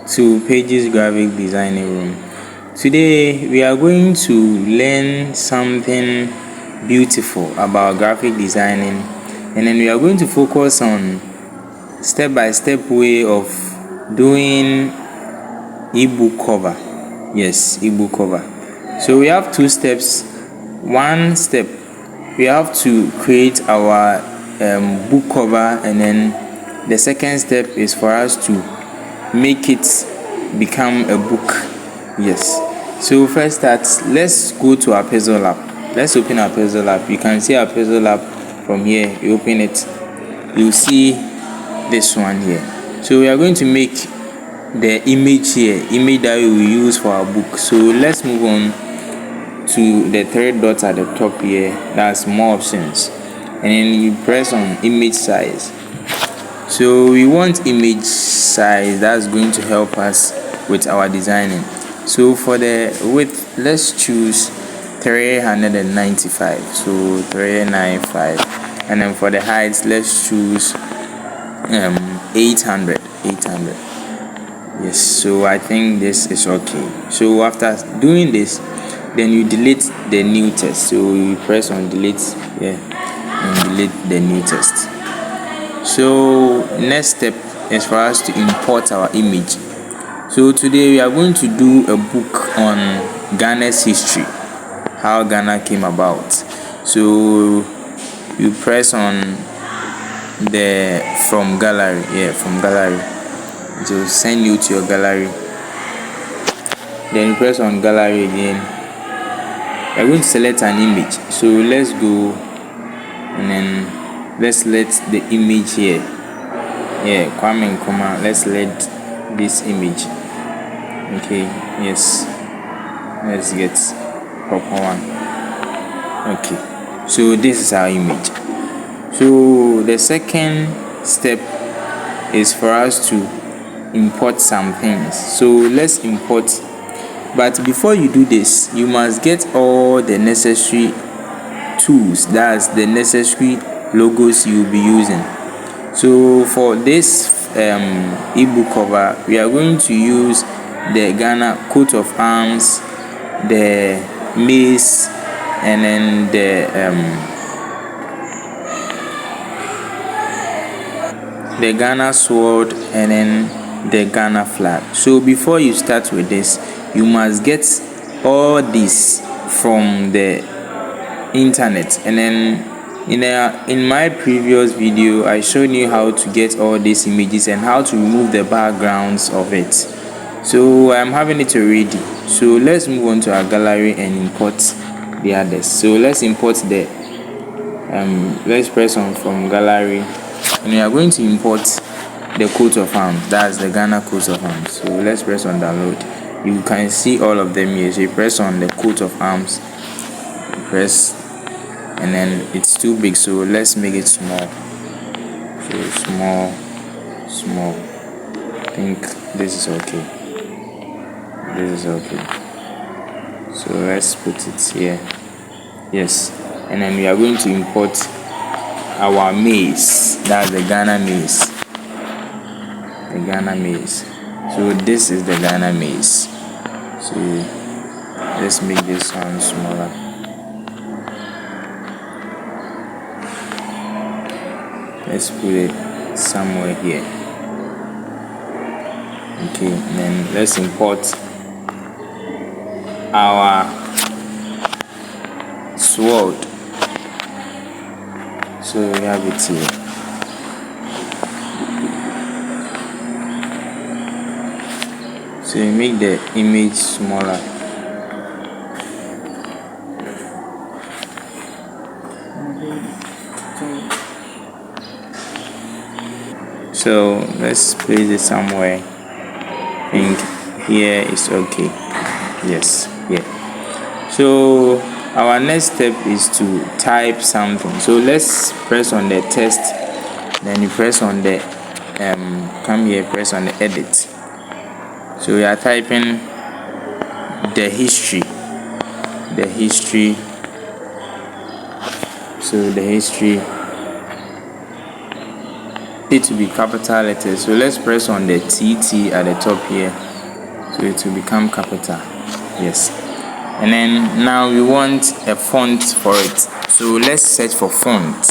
to Pages Graphic Designing Room. Today we are going to learn something beautiful about graphic designing, and then we are going to focus on step-by-step way of doing ebook cover. Yes, ebook cover. So we have two steps. One step, we have to create our book cover, and then the second step is for us to make it become a book. Yes. So first let's go to our Pencil app. Let's open our Pencil app. You can see our Pencil app from here. You open it, you see this one here. So we are going to make the image that we will use for our book. So let's move on to the third dot at the top here. That's more options, and then you press on image size. So we want image size that's going to help us with our designing. So for the width, let's choose 395. So 395, and then for the height, let's choose 800. Yes, so I think this is okay. So after doing this, then you delete the new text. So you press on delete here and delete the new text. So next step is for us to import our image. So today we are going to do a book on Ghana's history, how Ghana came about. So you press on the from gallery, from gallery. It will send you to your gallery. Then you press on gallery again. We are going to select an image. So let's go, and then let's select the image here. Kwame Nkrumah. Let's select this image. Okay, yes. Let's get proper one. Okay, so this is our image. So the second step is for us to import some things. So let's import, but before you do this, you must get all the necessary tools, that's the necessary logos you'll be using. So for this ebook cover, we are going to use the Ghana coat of arms, the maize, and then the Ghana sword, and then the Ghana flag. So before you start with this, you must get all this from the internet, and then in my previous video I showed you how to get all these images and how to remove the backgrounds of it. So I'm having it already. So let's move on to our gallery and import the others. So let's import the let's press on from gallery, and we are going to import the coat of arms, that's the Ghana coat of arms. So let's press on download. You can see all of them here. So you press on the coat of arms, press, and then it's too big, so let's make it small. So small. I think this is okay. So let's put it here. Yes, and then we are going to import our maize, that's the Ghana maize. So this is the Ghana maize. So let's make this one smaller. Let's put it somewhere here. Okay, and then let's import our sword. So we have it here. So you make the image smaller. So let's place it somewhere. I think here is okay. Yes, here. So our next step is to type something. So let's press on the text, then you press on the come here, press on the edit. So we are typing the history. So the history it to be capital letters. So let's press on the TT at the top here, so it will become capital. Yes. And then now we want a font for it. So let's search for font.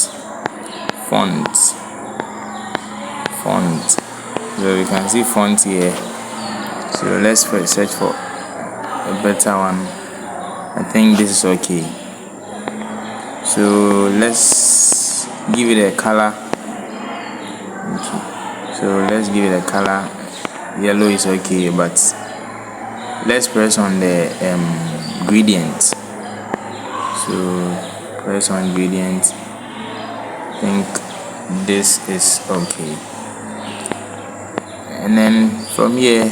So we can see font here. So let's first search for a better one. I think this is okay. So let's give it a color. Okay. So let's give it a color. Yellow is okay, but let's press on the gradient. So press on gradient. I think this is okay. And then from here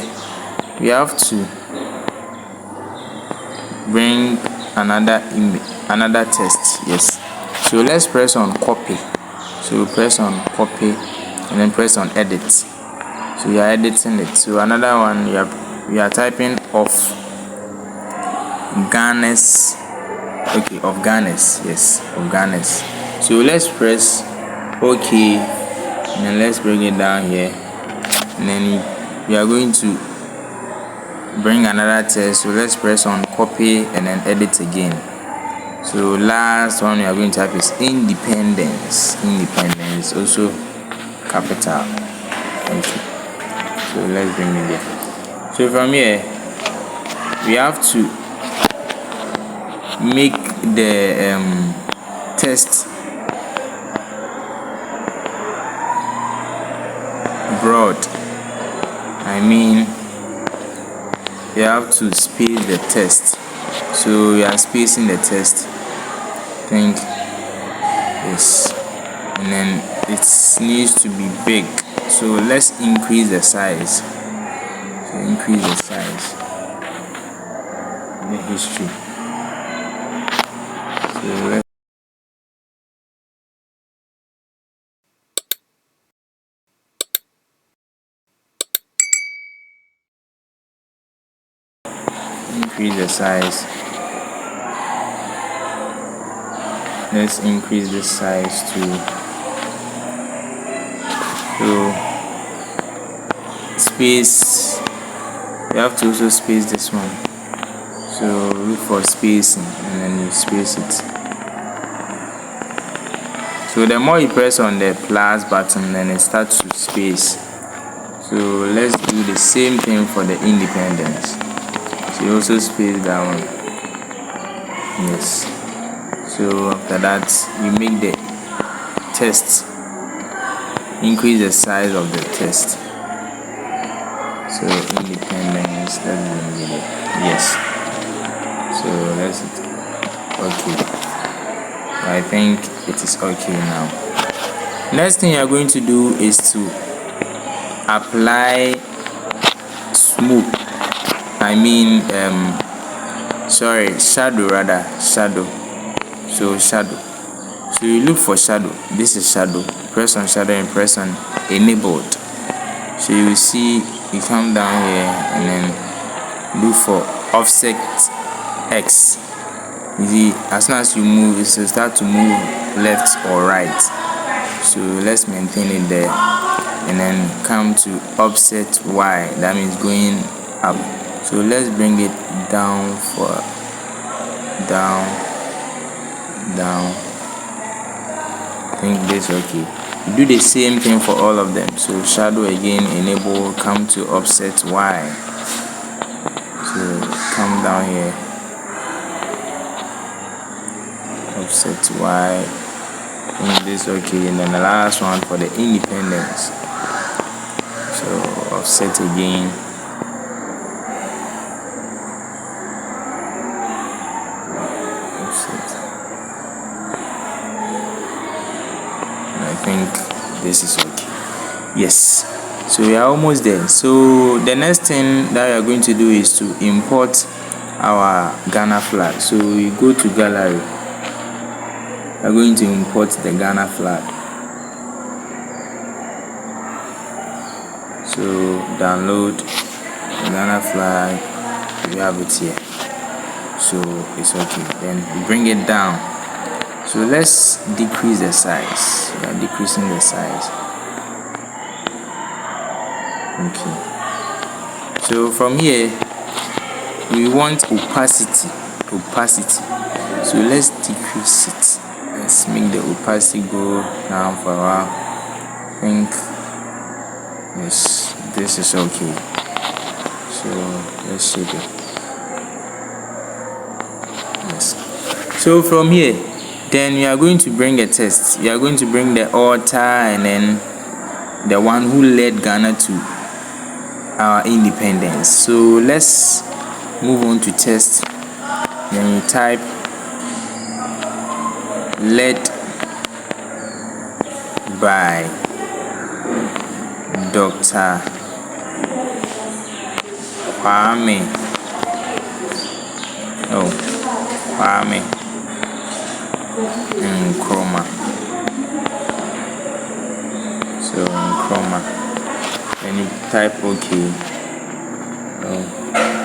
we have to bring another text. Yes. So let's press on copy. So press on copy and then press on edit. So you are editing it. So another one, you are typing of Ghana's. Okay, of Ghana's. Yes, of Ghana's. So let's press OK, and then let's bring it down here, and then we are going to bring another text. So let's press on copy and then edit again. So last one we are going to type is independence, also capital. Okay. So let's bring it there. So from here we have to make the text broad. I mean, you have to space the text. So we are spacing the text. I think yes, and then it needs to be big. So let's increase the size. So increase the size. The history. So let's increase the size. Let's increase the size to space. You have to also space this one. So look for spacing and then you space it. So the more you press on the plus button, then it starts to space. So let's do the same thing for the independence. So you also space that one. Yes. So after that you make the text, increase the size of the text. So independence, let's bring it. Yes. So let's okay. I think it is okay now. Next thing you are going to do is to apply smoke. I mean shadow rather. Shadow. So shadow. So you look for shadow. This is shadow. Press on shadow and press on enabled. So you will see, you come down here and then look for offset X. You see, as soon as you move, it will start to move left or right. So let's maintain it there and then come to offset Y. That means going up. So let's bring it down for down. I think this is okay. You do the same thing for all of them. So shadow again, enable, come to offset Y. So come down here, offset Y. I think this is okay. And then the last one for the independence. So offset again. I think this is okay. Yes. So we are almost there. So the next thing that we are going to do is to import our Ghana flag. So we go to gallery. We are going to import the Ghana flag. So download the Ghana flag. We have it here. So it's okay. Then bring it down. So let's decrease the size. We are decreasing the size. Okay, so from here we want opacity. So let's decrease it. Let's make the opacity go down for a while. I think yes, this is okay. So let's shape it. Yes. So from here, then we are going to bring a test. We are going to bring the author and then the one who led Ghana to our independence. So let's move on to test. Then we type led by Dr. Kwame Nkrumah. So Nkrumah, and you type OK.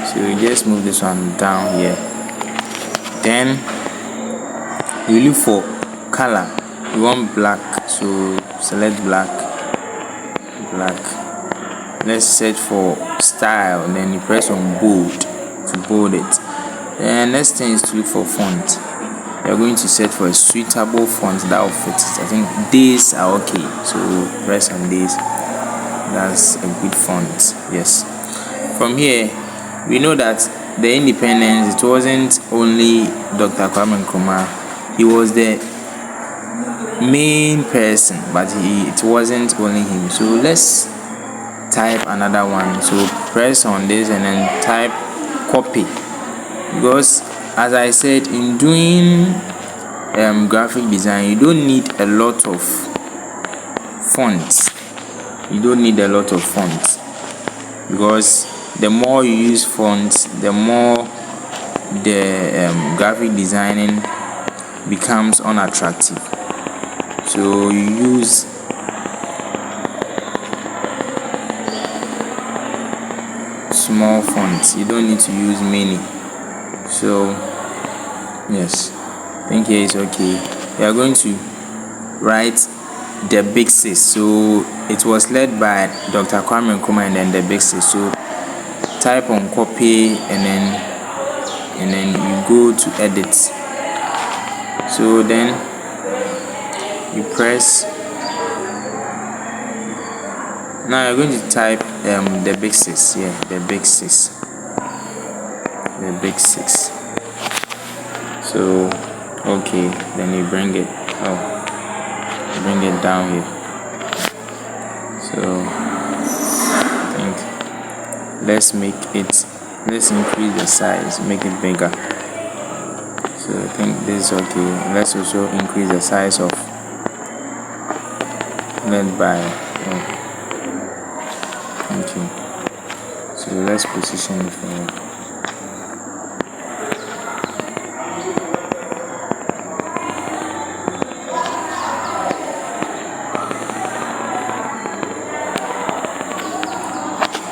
So we just move this one down here. Then you look for color. You want black, so select black. Let's search for style, and then you press on bold to bold it. And next thing is to look for font. You're going to search for a suitable font that will fit it. I think these are okay, so press on these. That's a good font. Yes. From here, we know that the independence, it wasn't only Dr. Kwame Nkrumah. He was the main person, but it wasn't only him. So let's type another one. So press on this and then type copy, because as I said, in doing graphic design, you don't need a lot of fonts. Because the more you use fonts, the more the graphic designing becomes unattractive. So you use small fonts. You don't need to use many. So yes, I think here is okay. We are going to write the big six. So it was led by Dr. Kwame Nkrumah and then the big six. So type on copy and then you go to edit. So then you press. Now you're going to type the big six here. The big six. So okay, then you bring it down here. So I think let's increase the size, make it bigger. So I think this is okay. Let's also increase the size of led by okay. So let's position it for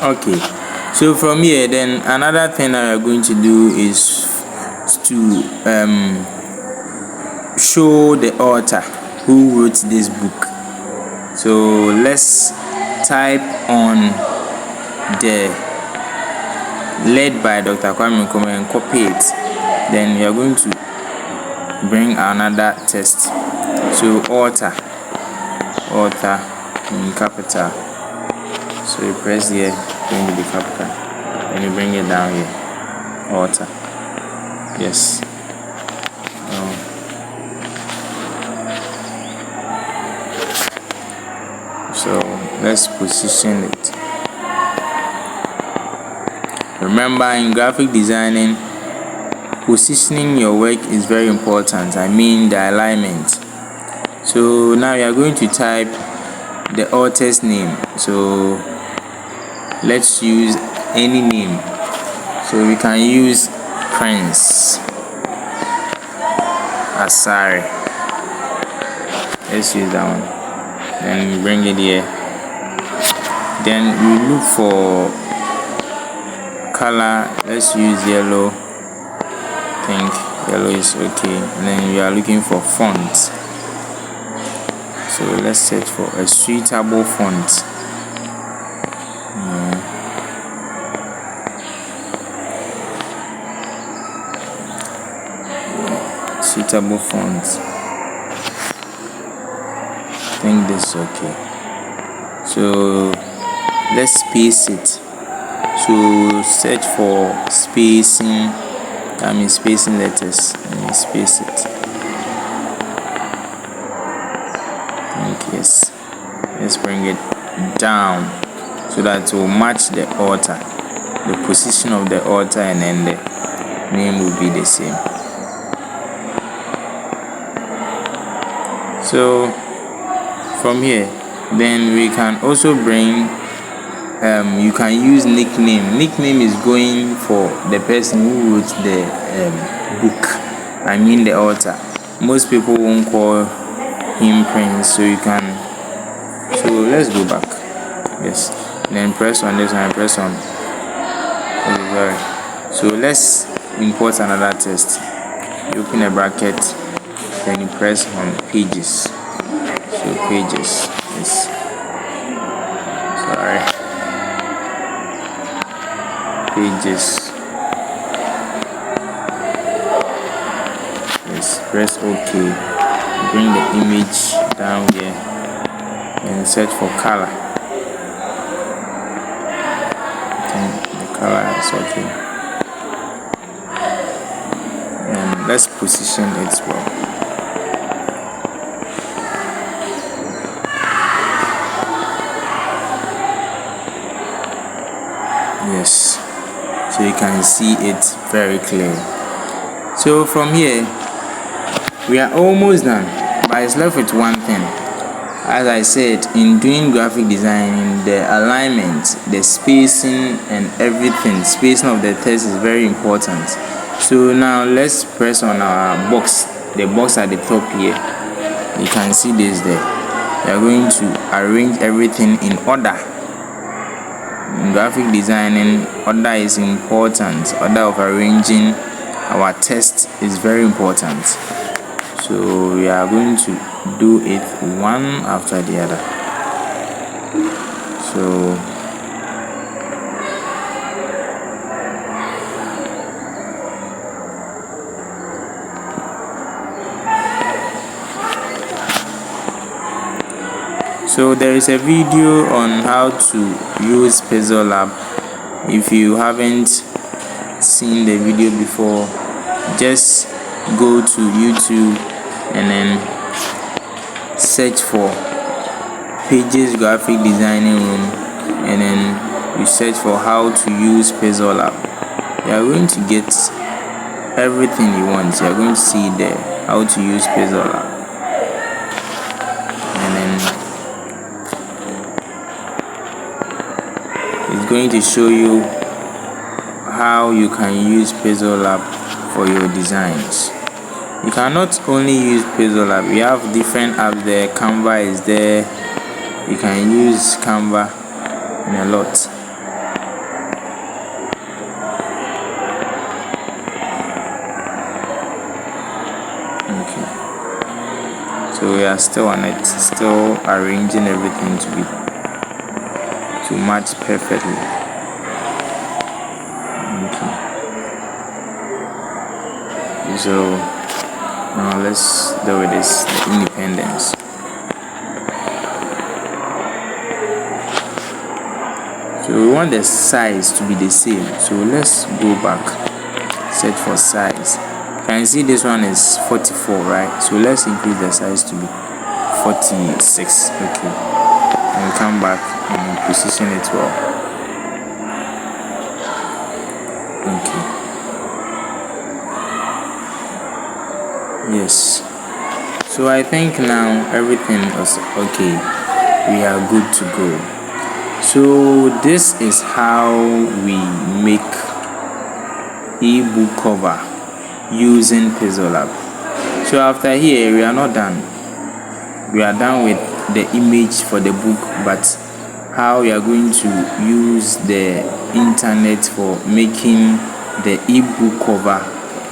okay. So from here, then another thing that we are going to do is to show the author who wrote this book. So let's type on the led by Dr. Kwame Nkrumah and copy it. Then we are going to bring another text. So author in capital. So you press here, bring the capital, then you bring it down here, author. Yes. So let's position it. Remember, in graphic designing, positioning your work is very important. I mean the alignment. So now we are going to type the author's name. So let's use any name. So we can use Prince Asare. Let's use that one. Then we bring it here. Then we look for color. Let's use yellow. I think yellow is okay. And then we are looking for font. So let's search for a suitable font. comfortable font. I think this is okay. So let's space it. So search for spacing. That means spacing letters. Let me space it. Yes. Let's bring it down so that it will match the altar, the position of the altar, and then the name will be the same. So from here, then we can also bring you can use nickname. Nickname is going for the person who wrote the book, I mean the author. Most people won't call him Prince, so you can. So let's go back. Yes, then press on this and press on. Okay, sorry. So let's import another text. You open a bracket, then you press on pages. So pages. Yes. Sorry. Pages. Yes, press OK. Bring the image down here and search for color. The color is okay. And let's position it well. Yes, so you can see it very clear. So from here we are almost done, but it's left with one thing. As I said, in doing graphic design, the alignment, the spacing and everything, spacing of the text is very important. So now let's press on our box, the box at the top here. You can see this there. We are going to arrange everything in order. In graphic designing, order is important. Order of arranging our text is very important. So we are going to do it one after the other. So there is a video on how to use Pencil Lab. If you haven't seen the video before, just go to YouTube and then search for Pages Graphic Designing Room, and then you search for how to use Pencil Lab. You are going to get everything you want. You are going to see there how to use Pencil Lab, and then it's going to show you how you can use Pencil Lab for your designs. You cannot only use Pencil Lab. We have different apps there. Canva is there. You can use Canva and a lot. Okay. So we are still on it, still arranging everything to match perfectly. Okay. So now let's do with this, the independence. So we want the size to be the same. So let's go back, search for size. You can see this one is 44, right? So let's increase the size to be 46. Okay. And come back and position it well. Okay. Yes. So I think now everything is okay. We are good to go. So this is how we make ebook cover using Pencil Lab. So after here we are not done. We are done with the image for the book, but how we are going to use the internet for making the ebook cover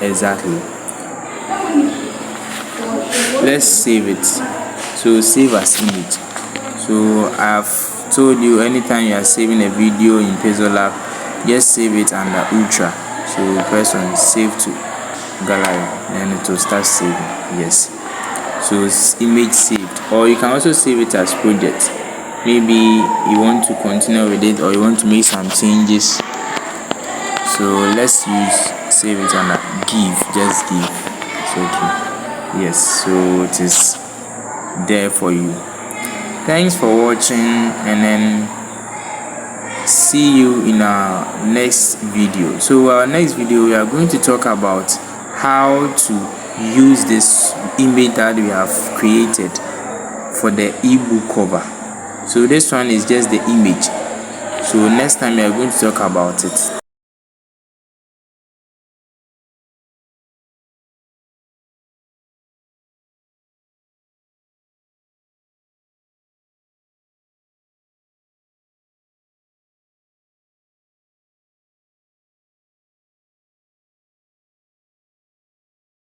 exactly. Let's save it. So save as image. So I've told you, anytime you are saving a video in Pencil Lab, just save it under Ultra. So press on save to. gallery, and it will start saving. Yes, so it's image saved. Or you can also save it as project. Maybe you want to continue with it, or you want to make some changes. So let's use save it under give. Just give. It's okay. Yes, so it is there for you. Thanks for watching, and then see you in our next video. So our next video, we are going to talk about how to use this image that we have created for the ebook cover. So this one is just the image. So next time we are going to talk about it.